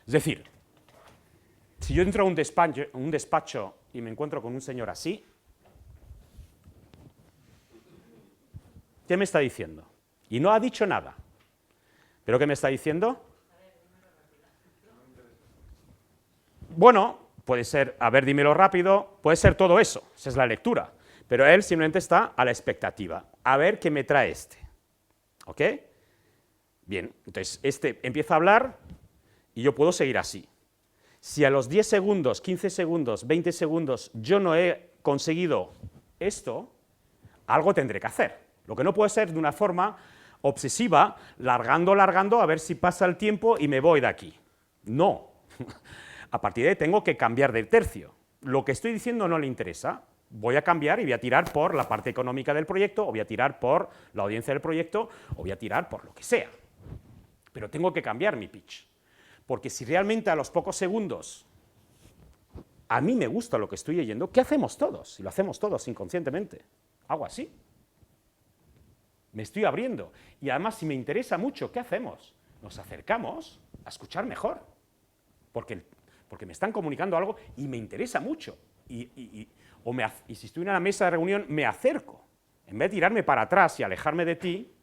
Es decir, si yo entro a un despacho y me encuentro con un señor así, ¿qué me está diciendo? Y no ha dicho nada. ¿Pero qué me está diciendo? Bueno, puede ser, a ver, dímelo rápido, puede ser todo eso, esa es la lectura. Pero él simplemente está a la expectativa, a ver qué me trae este. ¿Ok? Bien, entonces este empieza a hablar y yo puedo seguir así. Si a los 10 segundos, 15 segundos, 20 segundos yo no he conseguido esto, algo tendré que hacer. Lo que no puede ser de una forma obsesiva, largando, a ver si pasa el tiempo y me voy de aquí. No. A partir de ahí tengo que cambiar de tercio. Lo que estoy diciendo no le interesa. Voy a cambiar y voy a tirar por la parte económica del proyecto, o voy a tirar por la audiencia del proyecto, o voy a tirar por lo que sea. Pero tengo que cambiar mi pitch. Porque si realmente a los pocos segundos a mí me gusta lo que estoy leyendo, ¿qué hacemos todos? Y lo hacemos todos inconscientemente. Hago así. Me estoy abriendo. Y además, si me interesa mucho, ¿qué hacemos? Nos acercamos a escuchar mejor. Porque me están comunicando algo y me interesa mucho. Y si estoy en una mesa de reunión, me acerco. En vez de tirarme para atrás y alejarme de ti,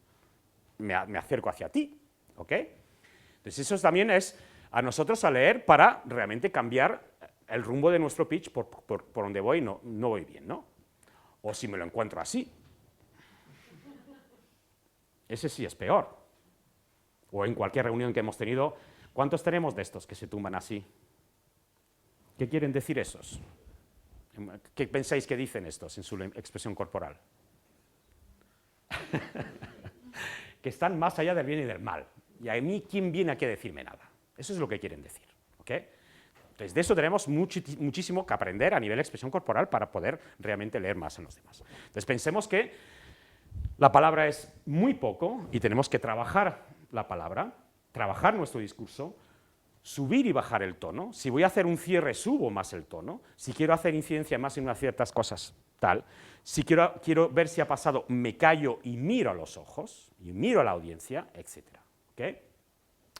me acerco hacia ti. ¿Ok? Entonces eso también es a nosotros a leer para realmente cambiar el rumbo de nuestro pitch por donde voy, no voy bien, ¿no? O si me lo encuentro así. Ese sí es peor. O en cualquier reunión que hemos tenido, ¿cuántos tenemos de estos que se tumban así? ¿Qué quieren decir esos? ¿Qué pensáis que dicen estos en su expresión corporal? Que están más allá del bien y del mal. Y a mí, ¿quién viene aquí a decirme nada? Eso es lo que quieren decir. ¿Ok? Entonces, de eso tenemos muchísimo que aprender a nivel de expresión corporal para poder realmente leer más en los demás. Entonces, pensemos que la palabra es muy poco y tenemos que trabajar la palabra, trabajar nuestro discurso, subir y bajar el tono. Si voy a hacer un cierre, subo más el tono. Si quiero hacer incidencia más en unas ciertas cosas, tal. Si quiero ver si ha pasado, me callo y miro a los ojos, y miro a la audiencia, etc. ¿Okay?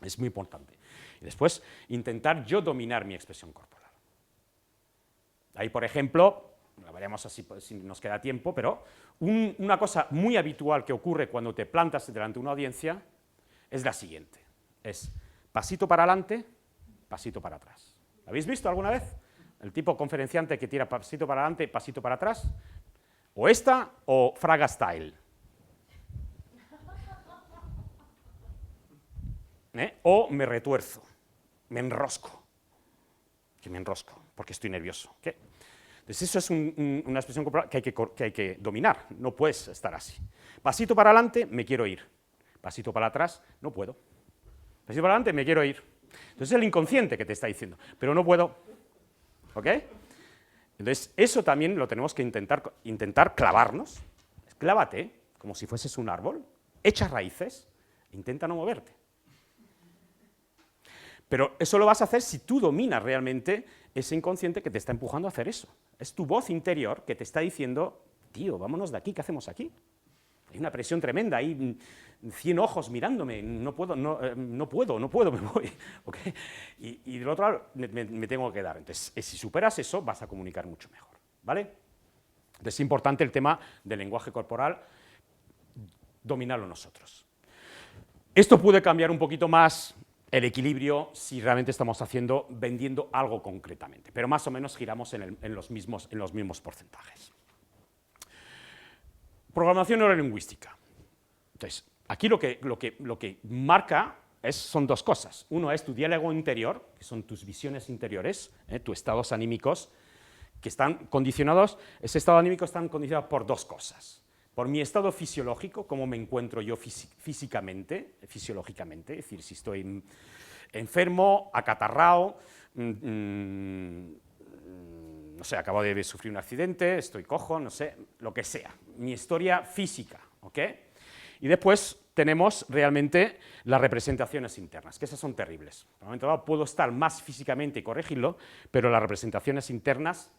Es muy importante. Y después, intentar yo dominar mi expresión corporal. Ahí, por ejemplo, lo veremos así si nos queda tiempo, pero una cosa muy habitual que ocurre cuando te plantas delante de una audiencia es la siguiente. Es pasito para adelante, pasito para atrás. ¿Lo habéis visto alguna vez? El tipo conferenciante que tira pasito para adelante, pasito para atrás. O esta o Fraga Style. O me retuerzo, me enrosco. Que me enrosco, porque estoy nervioso. ¿Okay? Entonces eso es una expresión corporal que hay que dominar, no puedes estar así. Pasito para adelante, me quiero ir. Pasito para atrás, no puedo. Pasito para adelante, me quiero ir. Entonces es el inconsciente que te está diciendo, pero no puedo. ¿Ok? Entonces eso también lo tenemos que intentar clavarnos. Clávate, como si fueses un árbol, echa raíces, e intenta no moverte. Pero eso lo vas a hacer si tú dominas realmente ese inconsciente que te está empujando a hacer eso. Es tu voz interior que te está diciendo, tío, vámonos de aquí, ¿qué hacemos aquí? Hay una presión tremenda, hay 100 ojos mirándome, no puedo, me voy. ¿Okay? Y del otro lado me tengo que quedar. Entonces, si superas eso, vas a comunicar mucho mejor. ¿Vale? Entonces, es importante el tema del lenguaje corporal, dominarlo nosotros. Esto puede cambiar un poquito más el equilibrio si realmente estamos vendiendo algo concretamente, pero más o menos giramos en los mismos porcentajes. Programación neurolingüística. Entonces, aquí lo que marca son dos cosas. Uno es tu diálogo interior, que son tus visiones interiores, tus estados anímicos, que están condicionados, ese estado anímico está condicionado por dos cosas. Por mi estado fisiológico, cómo me encuentro yo fisiológicamente, es decir, si estoy enfermo, acatarrado, no sé, acabo de sufrir un accidente, estoy cojo, no sé, lo que sea, mi historia física, ¿ok? Y después tenemos realmente las representaciones internas, que esas son terribles. En un momento dado puedo estar más físicamente y corregirlo, pero las representaciones internas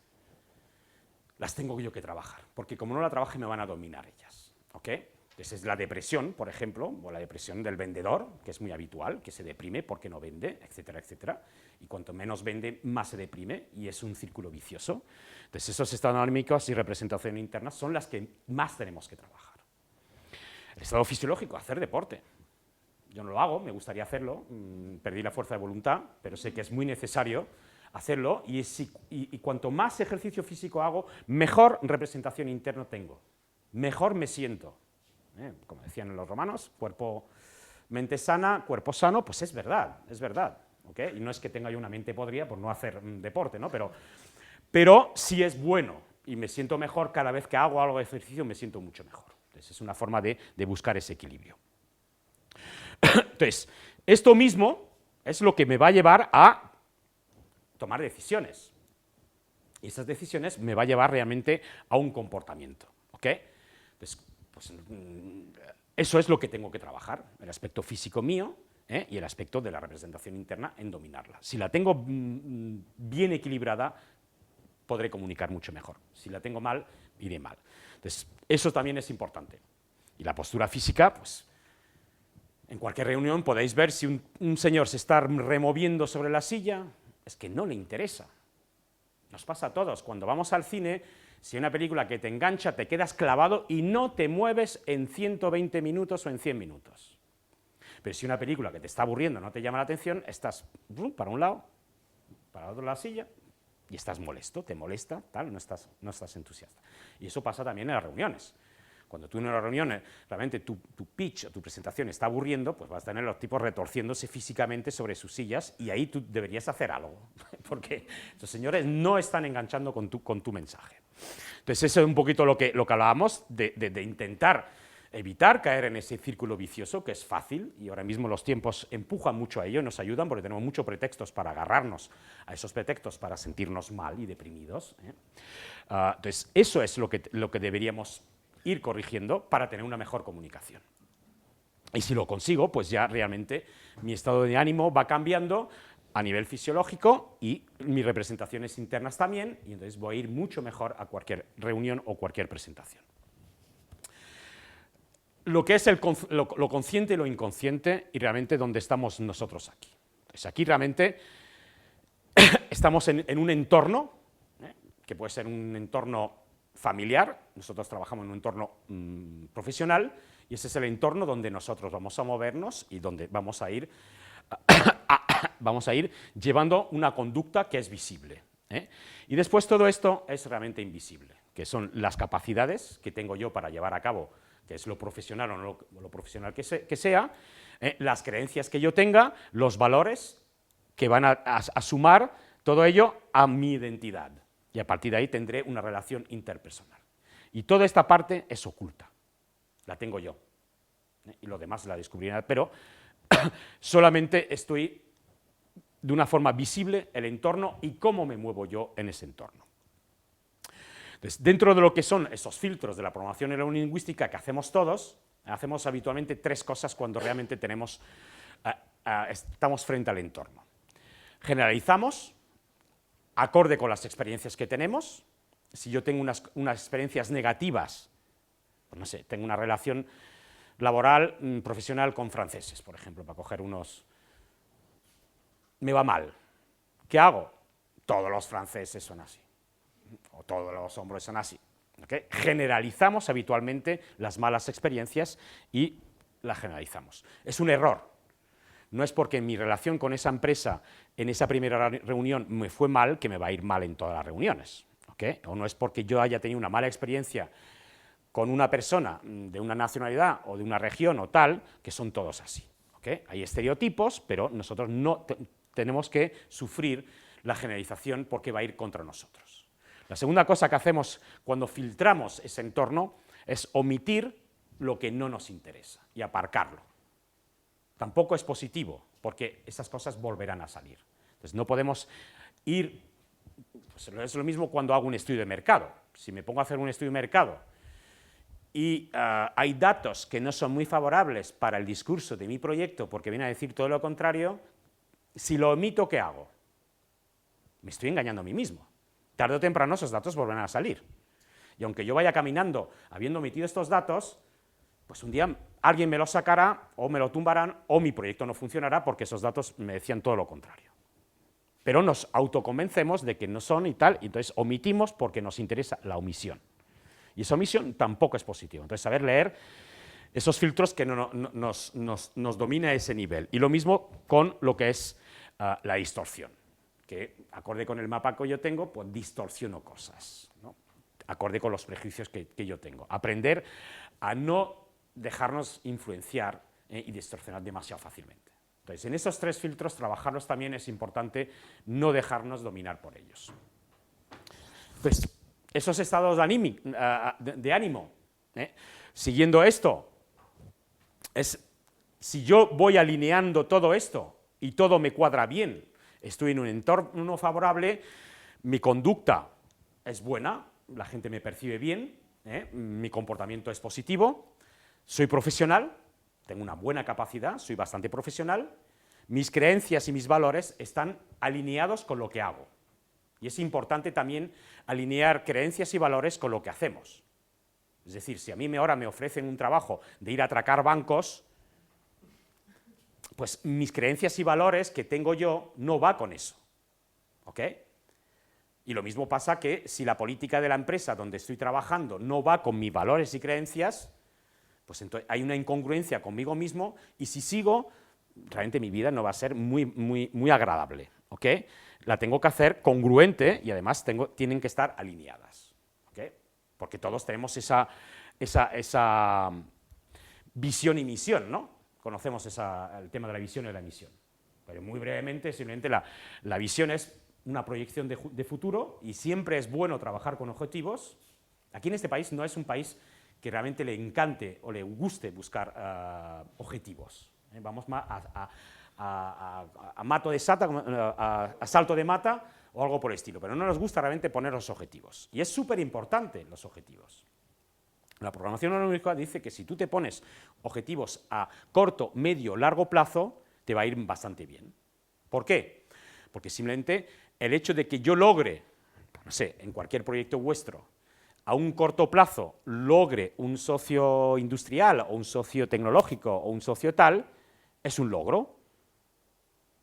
las tengo yo que trabajar, porque como no la trabaje me van a dominar ellas, ¿ok? Entonces es la depresión, por ejemplo, o la depresión del vendedor, que es muy habitual, que se deprime porque no vende, etcétera, etcétera. Y cuanto menos vende, más se deprime, y es un círculo vicioso. Entonces esos estados anímicos y representación interna son las que más tenemos que trabajar. El estado fisiológico, hacer deporte. Yo no lo hago, me gustaría hacerlo, perdí la fuerza de voluntad, pero sé que es muy necesario hacerlo, y cuanto más ejercicio físico hago, mejor representación interna tengo, mejor me siento. Como decían los romanos, mente sana, cuerpo sano, pues es verdad, ¿okay? Y no es que tenga yo una mente podrida por no hacer deporte, ¿no? Pero sí es bueno, y me siento mejor cada vez que hago algo de ejercicio, me siento mucho mejor. Entonces es una forma de buscar ese equilibrio. Entonces, esto mismo es lo que me va a llevar a tomar decisiones. Y esas decisiones me va a llevar realmente a un comportamiento, ¿ok? Entonces, pues, eso es lo que tengo que trabajar, el aspecto físico mío, y el aspecto de la representación interna en dominarla. Si la tengo bien equilibrada, podré comunicar mucho mejor. Si la tengo mal, iré mal. Entonces, eso también es importante. Y la postura física, pues, en cualquier reunión podéis ver si un señor se está removiendo sobre la silla, es que no le interesa. Nos pasa a todos, cuando vamos al cine, si hay una película que te engancha, te quedas clavado y no te mueves en 120 minutos o en 100 minutos. Pero si una película que te está aburriendo no te llama la atención, estás para un lado, para otro de la silla, y estás molesto, te molesta, tal, no estás entusiasta. Y eso pasa también en las reuniones. Cuando tú en una reunión realmente tu pitch o tu presentación está aburriendo, pues vas a tener los tipos retorciéndose físicamente sobre sus sillas, y ahí tú deberías hacer algo, porque estos señores no están enganchando con tu mensaje. Entonces eso es un poquito lo que hablábamos, de intentar evitar caer en ese círculo vicioso, que es fácil, y ahora mismo los tiempos empujan mucho a ello y nos ayudan, porque tenemos muchos pretextos para agarrarnos a esos pretextos para sentirnos mal y deprimidos. Entonces eso es lo que deberíamos ir corrigiendo para tener una mejor comunicación. Y si lo consigo, pues ya realmente mi estado de ánimo va cambiando a nivel fisiológico y mis representaciones internas también, y entonces voy a ir mucho mejor a cualquier reunión o cualquier presentación. Lo que es lo consciente y lo inconsciente, y realmente dónde estamos nosotros aquí. Entonces aquí realmente estamos en un entorno, que puede ser un entorno familiar, nosotros trabajamos en un entorno profesional, y ese es el entorno donde nosotros vamos a movernos y donde vamos a ir llevando una conducta que es visible. Y después todo esto es realmente invisible, que son las capacidades que tengo yo para llevar a cabo, que es lo profesional o no lo profesional que sea, las creencias que yo tenga, los valores que van a sumar todo ello a mi identidad. Y a partir de ahí tendré una relación interpersonal. Y toda esta parte es oculta, la tengo yo. Y lo demás la descubriré, pero solamente estoy de una forma visible el entorno y cómo me muevo yo en ese entorno. Entonces, dentro de lo que son esos filtros de la programación neurolingüística que hacemos todos, hacemos habitualmente tres cosas cuando realmente estamos frente al entorno. Generalizamos, acorde con las experiencias que tenemos. Si yo tengo unas experiencias negativas, pues no sé, tengo una relación laboral, profesional con franceses, por ejemplo, para coger unos... Me va mal. ¿Qué hago? Todos los franceses son así, o todos los hombres son así. ¿Okay? Generalizamos habitualmente las malas experiencias y las generalizamos. Es un error. No es porque mi relación con esa empresa en esa primera reunión me fue mal, que me va a ir mal en todas las reuniones. ¿Okay? O no es porque yo haya tenido una mala experiencia con una persona de una nacionalidad o de una región o tal, que son todos así. ¿Okay? Hay estereotipos, pero nosotros no tenemos que sufrir la generalización porque va a ir contra nosotros. La segunda cosa que hacemos cuando filtramos ese entorno es omitir lo que no nos interesa y aparcarlo. Tampoco es positivo, porque esas cosas volverán a salir. Entonces no podemos ir, pues es lo mismo cuando hago un estudio de mercado. Si me pongo a hacer un estudio de mercado y hay datos que no son muy favorables para el discurso de mi proyecto, porque viene a decir todo lo contrario, si lo omito, ¿qué hago? Me estoy engañando a mí mismo. Tarde o temprano esos datos volverán a salir. Y aunque yo vaya caminando habiendo omitido estos datos, pues un día alguien me lo sacará, o me lo tumbarán, o mi proyecto no funcionará porque esos datos me decían todo lo contrario. Pero nos autoconvencemos de que no son y tal, y entonces omitimos porque nos interesa la omisión. Y esa omisión tampoco es positiva. Entonces, saber leer esos filtros que nos domina a ese nivel. Y lo mismo con lo que es la distorsión, que acorde con el mapa que yo tengo, pues distorsiono cosas, ¿no? Acorde con los prejuicios que yo tengo. Aprender a no dejarnos influenciar y distorsionar demasiado fácilmente. Entonces, en esos 3 filtros, trabajarlos también es importante, no dejarnos dominar por ellos. Entonces, esos estados de ánimo, siguiendo esto, si yo voy alineando todo esto y todo me cuadra bien, estoy en un entorno favorable, mi conducta es buena, la gente me percibe bien, mi comportamiento es positivo, soy profesional, tengo una buena capacidad, soy bastante profesional, mis creencias y mis valores están alineados con lo que hago. Y es importante también alinear creencias y valores con lo que hacemos. Es decir, si a mí ahora me ofrecen un trabajo de ir a atracar bancos, pues mis creencias y valores que tengo yo no va con eso. ¿Ok? Y lo mismo pasa que si la política de la empresa donde estoy trabajando no va con mis valores y creencias, pues entonces hay una incongruencia conmigo mismo y si sigo, realmente mi vida no va a ser muy agradable. ¿Ok? La tengo que hacer congruente y además tienen que estar alineadas. ¿Ok? Porque todos tenemos esa visión y misión, ¿no? Conocemos el tema de la visión y la misión. Pero muy brevemente, simplemente la visión es una proyección de futuro y siempre es bueno trabajar con objetivos. Aquí en este país no es un país que realmente le encante o le guste buscar objetivos. Vamos a mato de sata, a salto de mata o algo por el estilo, pero no nos gusta realmente poner los objetivos. Y es súper importante los objetivos. La programación neurolingüística dice que si tú te pones objetivos a corto, medio, largo plazo, te va a ir bastante bien. ¿Por qué? Porque simplemente el hecho de que yo logre, no sé, en cualquier proyecto vuestro, a un corto plazo logre un socio industrial o un socio tecnológico o un socio tal, es un logro.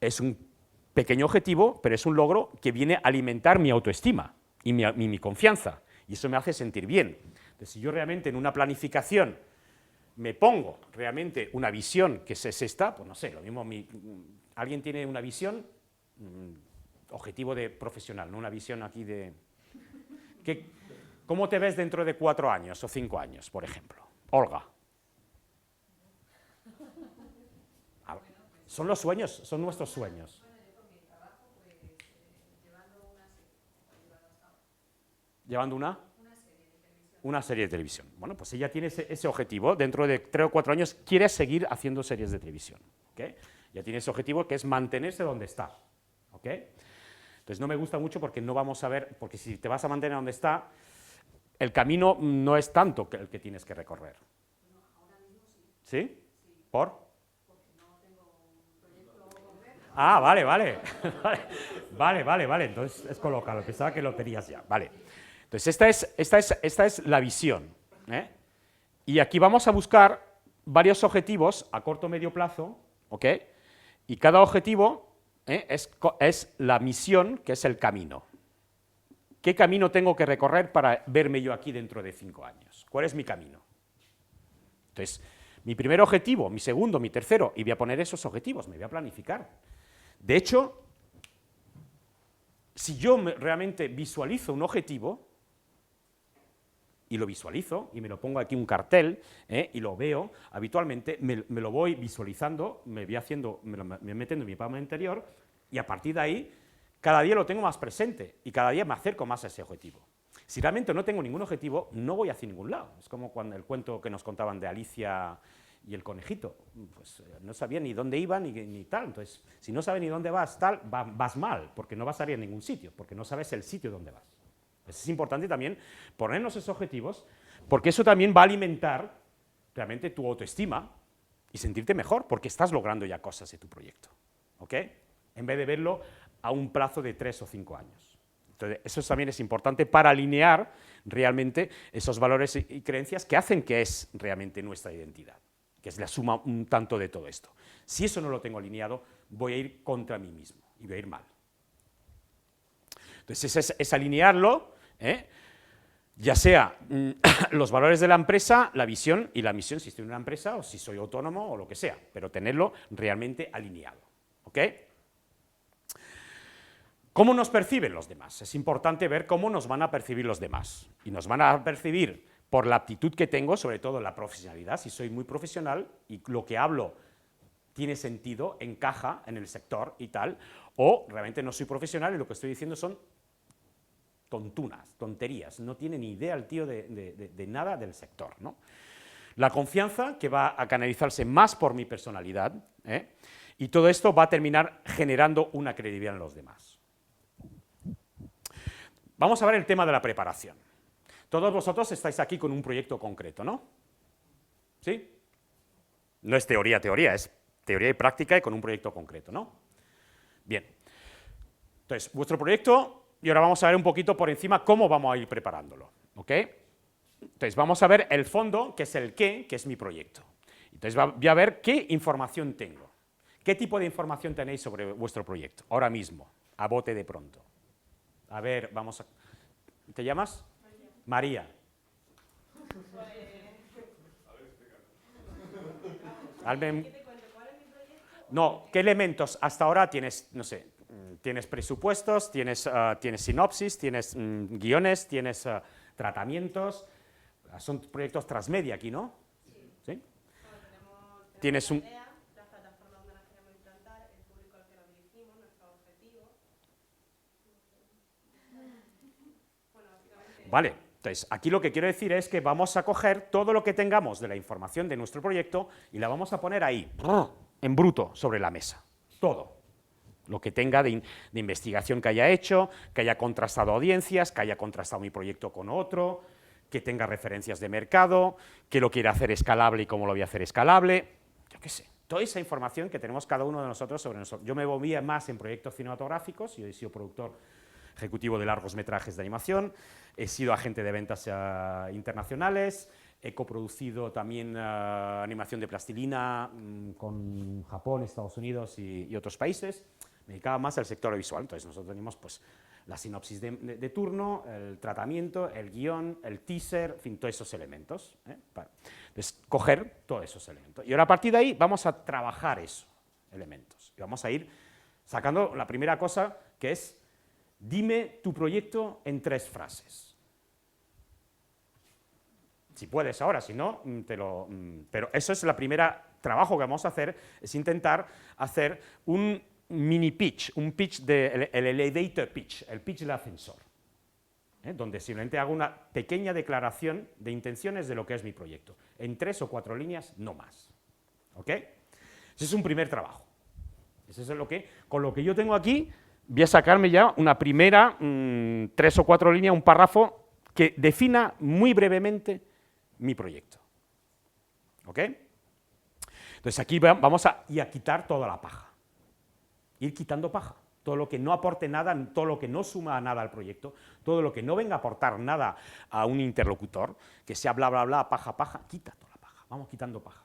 Es un pequeño objetivo, pero es un logro que viene a alimentar mi autoestima y mi confianza. Y eso me hace sentir bien. Entonces, si yo realmente en una planificación me pongo realmente una visión que es esta, pues no sé, lo mismo, alguien tiene una visión, objetivo de profesional, no una visión aquí de... ¿Cómo te ves dentro de 4 años o 5 años, por ejemplo? Olga. Son los sueños, son nuestros sueños. Bueno, yo con mi trabajo, pues, llevando una serie, ¿Llevando una? Una serie de televisión. Una serie de televisión. Bueno, pues ella tiene ese objetivo, dentro de 3 o 4 años quiere seguir haciendo series de televisión. ¿Okay? Ya tiene ese objetivo que es mantenerse donde está. ¿Okay? Entonces no me gusta mucho porque no vamos a ver, porque si te vas a mantener donde está, el camino no es tanto el que tienes que recorrer. No, ahora mismo sí. ¿Sí? Sí. ¿Por? Ah, vale. Vale. Entonces es colocarlo. Pensaba que lo tenías ya. Vale. Entonces esta es la visión. Y aquí vamos a buscar varios objetivos a corto o medio plazo, ¿ok? Y cada objetivo es la misión, que es el camino. ¿Qué camino tengo que recorrer para verme yo aquí dentro de 5 años? ¿Cuál es mi camino? Entonces, mi primer objetivo, mi segundo, mi tercero, y voy a poner esos objetivos, me voy a planificar. De hecho, si yo realmente visualizo un objetivo, y lo visualizo, y me lo pongo aquí un cartel, y lo veo, habitualmente me lo voy visualizando, me voy metiendo en mi mapa interior, y a partir de ahí, cada día lo tengo más presente, y cada día me acerco más a ese objetivo. Si realmente no tengo ningún objetivo, no voy hacia ningún lado. Es como cuando el cuento que nos contaban de Alicia y el conejito, pues no sabía ni dónde iba ni tal. Entonces, si no sabes ni dónde vas, tal, vas mal, porque no vas a ir a ningún sitio, porque no sabes el sitio donde vas. Entonces, es importante también ponernos esos objetivos, porque eso también va a alimentar realmente tu autoestima y sentirte mejor, porque estás logrando ya cosas de tu proyecto. ¿Ok? En vez de verlo a un plazo de 3 o 5 años. Entonces, eso también es importante para alinear realmente esos valores y creencias que hacen que es realmente nuestra identidad, que es la suma un tanto de todo esto. Si eso no lo tengo alineado, voy a ir contra mí mismo y voy a ir mal. Entonces, es alinearlo, ya sea los valores de la empresa, la visión y la misión, si estoy en una empresa o si soy autónomo o lo que sea, pero tenerlo realmente alineado. ¿Ok? ¿Cómo nos perciben los demás? Es importante ver cómo nos van a percibir los demás. Y nos van a percibir por la aptitud que tengo, sobre todo la profesionalidad, si soy muy profesional y lo que hablo tiene sentido, encaja en el sector y tal, o realmente no soy profesional y lo que estoy diciendo son tontunas, tonterías, no tiene ni idea el tío de nada del sector, ¿no? La confianza, que va a canalizarse más por mi personalidad, y todo esto va a terminar generando una credibilidad en los demás. Vamos a ver el tema de la preparación. Todos vosotros estáis aquí con un proyecto concreto, ¿no? ¿Sí? No es teoría, es teoría y práctica y con un proyecto concreto, ¿no? Bien. Entonces, vuestro proyecto, y ahora vamos a ver un poquito por encima cómo vamos a ir preparándolo, ¿ok? Entonces, vamos a ver el fondo, que es el qué, que es mi proyecto. Entonces, voy a ver qué información tengo. ¿Qué tipo de información tenéis sobre vuestro proyecto? Ahora mismo, a bote de pronto. A ver, vamos a... ¿Te llamas? María. No, ¿qué elementos hasta ahora tienes? No sé, tienes presupuestos, tienes sinopsis, tienes guiones, tienes tratamientos. Son proyectos transmedia aquí, ¿no? Sí. ¿Sí? Bueno, Tienes un... idea, las plataformas donde las queremos implantar, el público al que nos dirigimos, nuestro objetivo. Bueno, básicamente... Vale, entonces aquí lo que quiero decir es que vamos a coger todo lo que tengamos de la información de nuestro proyecto y la vamos a poner ahí, en bruto, sobre la mesa. Todo. Lo que tenga de investigación que haya hecho, que haya contrastado audiencias, que haya contrastado mi proyecto con otro, que tenga referencias de mercado, que lo quiera hacer escalable y cómo lo voy a hacer escalable, yo qué sé. Toda esa información que tenemos cada uno de nosotros sobre nosotros. Yo me movía más en proyectos cinematográficos, yo he sido productor ejecutivo de largos metrajes de animación, he sido agente de ventas internacionales, he coproducido también animación de plastilina con Japón, Estados Unidos y otros países. Me dedicaba más al sector visual, entonces nosotros teníamos pues, la sinopsis de turno, el tratamiento, el guión, el teaser, en fin, todos esos elementos. Entonces, coger todos esos elementos. Y ahora a partir de ahí vamos a trabajar esos elementos. Y vamos a ir sacando la primera cosa, que es, dime tu proyecto en 3 frases. Si puedes ahora, si no, pero eso es el primer trabajo que vamos a hacer, es intentar hacer un mini pitch, un pitch el elevator pitch, el pitch del ascensor, donde simplemente hago una pequeña declaración de intenciones de lo que es mi proyecto, en 3 o 4 líneas, no más. ¿Ok? Ese es un primer trabajo. Ese es con lo que yo tengo aquí, voy a sacarme ya una primera 3 o 4 líneas, un párrafo que defina muy brevemente mi proyecto. ¿Ok? Entonces aquí vamos a quitar toda la paja. Ir quitando paja. Todo lo que no aporte nada, todo lo que no suma nada al proyecto, todo lo que no venga a aportar nada a un interlocutor, que sea bla, bla, bla, paja, paja, quita toda la paja. Vamos quitando paja.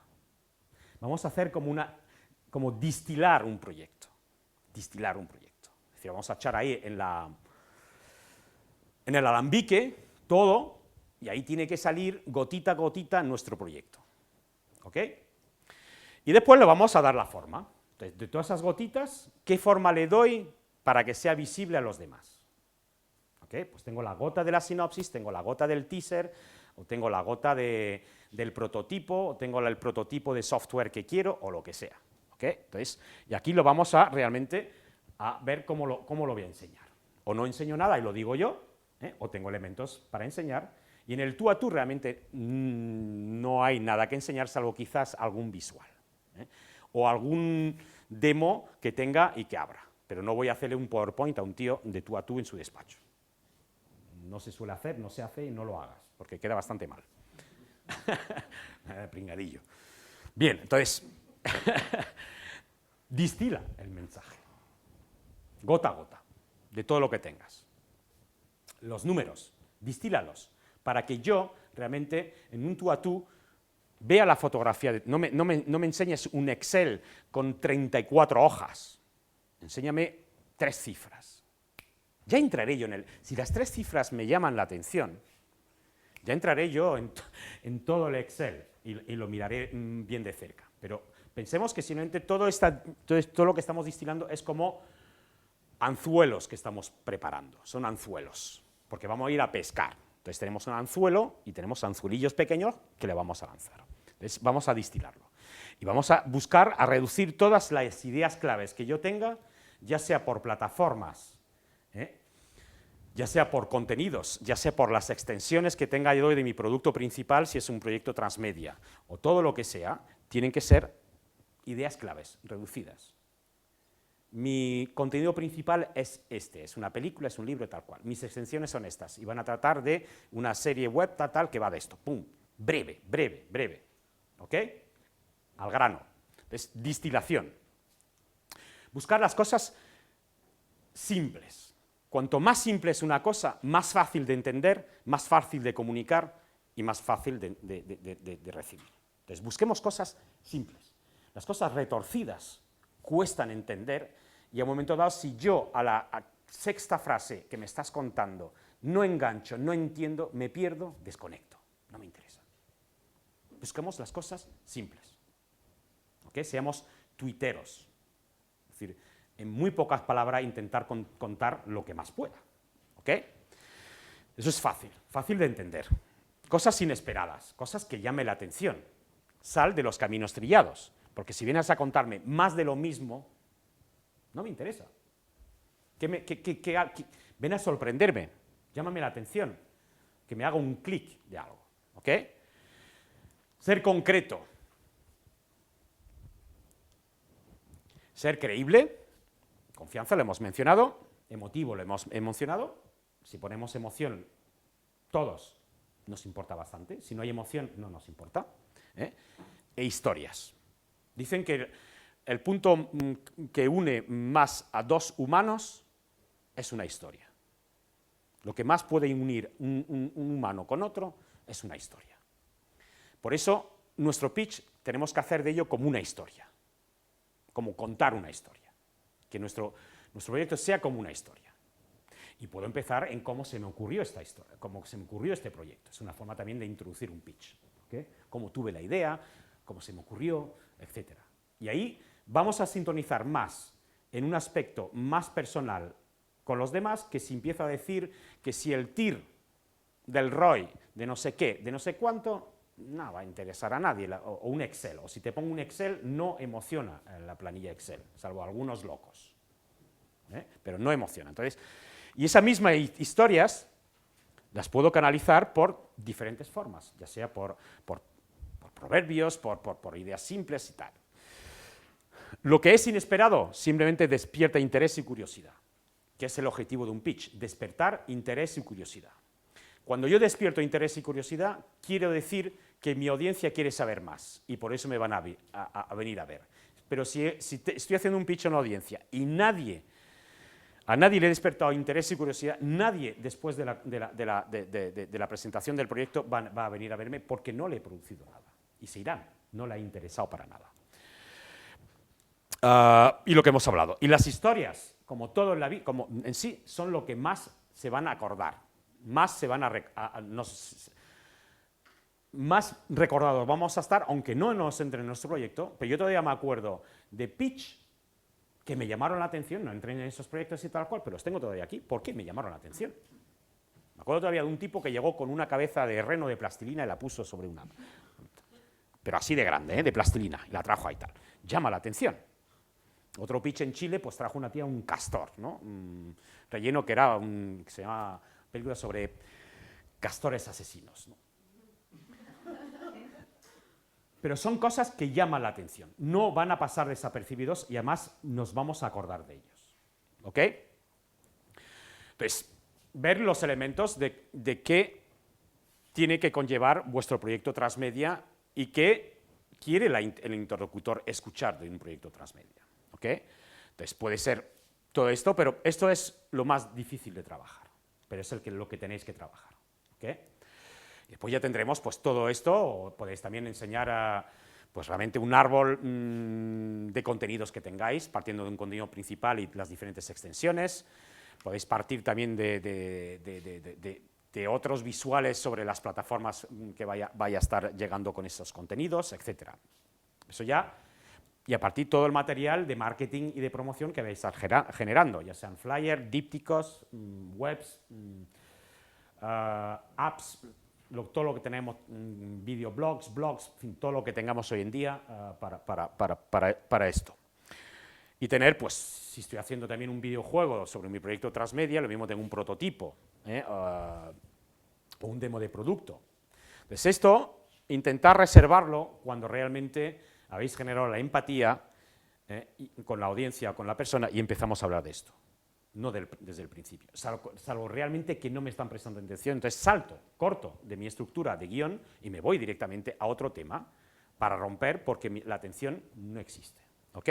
Vamos a hacer como distilar un proyecto. Distilar un proyecto. Es decir, vamos a echar ahí en el alambique todo, y ahí tiene que salir gotita a gotita nuestro proyecto. ¿Ok? Y después le vamos a dar la forma. Entonces, de todas esas gotitas, ¿qué forma le doy para que sea visible a los demás? ¿Ok? Pues tengo la gota de la sinopsis, tengo la gota del teaser, o tengo la gota del prototipo, o tengo el prototipo de software que quiero, o lo que sea. ¿Ok? Entonces, y aquí lo vamos a realmente a ver cómo lo voy a enseñar. O no enseño nada y lo digo yo, o tengo elementos para enseñar, y en el tú a tú realmente no hay nada que enseñar, salvo quizás algún visual. O algún demo que tenga y que abra, pero no voy a hacerle un PowerPoint a un tío de tú a tú en su despacho. No se suele hacer, no se hace y no lo hagas, porque queda bastante mal. Pringadillo. Bien, entonces, distila el mensaje, gota a gota, de todo lo que tengas. los números, distílalos, para que yo realmente en un tú a tú vea la fotografía. No me enseñes un Excel con 34 hojas, enséñame 3 cifras. Ya entraré yo en el... Si las 3 cifras me llaman la atención, ya entraré yo en todo el Excel y lo miraré bien de cerca. Pero pensemos que simplemente todo lo que estamos distilando es como anzuelos que estamos preparando, son anzuelos, porque vamos a ir a pescar. Entonces tenemos un anzuelo y tenemos anzuelillos pequeños que le vamos a lanzar. Entonces vamos a distilarlo y vamos a buscar a reducir todas las ideas claves que yo tenga, ya sea por plataformas, ya sea por contenidos, ya sea por las extensiones que tenga yo de mi producto principal, si es un proyecto transmedia, o todo lo que sea, tienen que ser ideas claves, reducidas. Mi contenido principal es este, es una película, es un libro, tal cual. Mis extensiones son estas, y van a tratar de una serie web tal que va de esto. ¡Pum! Breve, breve, breve. ¿Ok? Al grano. Entonces, distilación. Buscar las cosas simples. Cuanto más simple es una cosa, más fácil de entender, más fácil de comunicar y más fácil de recibir. Entonces, busquemos cosas simples. Las cosas retorcidas cuestan entender y a un momento dado, si yo a la sexta frase que me estás contando no engancho, no entiendo, me pierdo, desconecto, no me interesa. Busquemos las cosas simples. ¿Okay? Seamos tuiteros. Es decir, en muy pocas palabras intentar contar lo que más pueda. ¿Ok? Eso es fácil, fácil de entender. Cosas inesperadas, cosas que llamen la atención. Sal de los caminos trillados, porque si vienes a contarme más de lo mismo, no me interesa. Ven a sorprenderme, llámame la atención, que me haga un clic de algo. ¿Ok? Ser concreto. Ser creíble, confianza lo hemos mencionado, emotivo lo hemos mencionado. Si ponemos emoción, todos nos importa bastante. Si no hay emoción, no nos importa. E historias. Dicen que el punto que une más a dos humanos es una historia. Lo que más puede unir un humano con otro es una historia. Por eso, nuestro pitch tenemos que hacer de ello como una historia, como contar una historia, que nuestro proyecto sea como una historia. Y puedo empezar en cómo se me ocurrió esta historia, cómo se me ocurrió este proyecto. Es una forma también de introducir un pitch. ¿Okay? Cómo tuve la idea, cómo se me ocurrió, etc. Y ahí vamos a sintonizar más en un aspecto más personal con los demás, que si empiezo a decir que si el TIR del ROI de no sé qué, de no sé cuánto, no va a interesar a nadie, o un Excel, o si te pongo un Excel, no emociona la planilla Excel, salvo algunos locos, pero no emociona. Entonces, y esas mismas historias las puedo canalizar por diferentes formas, ya sea por proverbios, por ideas simples y tal. Lo que es inesperado simplemente despierta interés y curiosidad, que es el objetivo de un pitch, despertar interés y curiosidad. Cuando yo despierto interés y curiosidad, quiero decir que mi audiencia quiere saber más y por eso me van a venir a ver. Pero si estoy haciendo un pitch a una audiencia y a nadie le he despertado interés y curiosidad, nadie después de la presentación del proyecto va a venir a verme porque no le he producido nada. Y se irán, no le ha interesado para nada. Y lo que hemos hablado. Y las historias, como todo en la vida, como en sí, son lo que más se van a acordar, más se van más recordados vamos a estar, aunque no nos entre en nuestro proyecto, pero yo todavía me acuerdo de pitch que me llamaron la atención, no entré en esos proyectos y tal cual, pero los tengo todavía aquí. ¿Por qué me llamaron la atención? Me acuerdo todavía de un tipo que llegó con una cabeza de reno de plastilina y la puso sobre una... Pero así de grande, de plastilina, y la trajo ahí tal. Llama la atención. Otro pitch en Chile, pues trajo una tía un castor, ¿no? Relleno que era que se llama película sobre castores asesinos, ¿no? Pero son cosas que llaman la atención, no van a pasar desapercibidos y además nos vamos a acordar de ellos. ¿Ok? Entonces, ver los elementos de qué tiene que conllevar vuestro proyecto transmedia y qué quiere el interlocutor escuchar de un proyecto transmedia. ¿Ok? Entonces, puede ser todo esto, pero esto es lo más difícil de trabajar. pero es lo que tenéis que trabajar. ¿Okay? Y después ya tendremos pues, todo esto, o podéis también enseñar pues, realmente un árbol de contenidos que tengáis, partiendo de un contenido principal y las diferentes extensiones. Podéis partir también de otros visuales sobre las plataformas que vaya a estar llegando con esos contenidos, etc. Eso ya, y a partir todo el material de marketing y de promoción que vais a estar generando, ya sean flyers, dípticos, webs, apps, todo lo que tenemos, videoblogs, blogs, en fin, todo lo que tengamos hoy en día para esto. Y tener, pues, si estoy haciendo también un videojuego sobre mi proyecto Transmedia, lo mismo tengo un prototipo o un demo de producto. Entonces esto, intentar reservarlo cuando realmente habéis generado la empatía con la audiencia, con la persona, y empezamos a hablar de esto. No desde el principio, salvo realmente que no me están prestando atención. Entonces salto, corto de mi estructura de guión y me voy directamente a otro tema para romper porque la atención no existe. ¿Ok?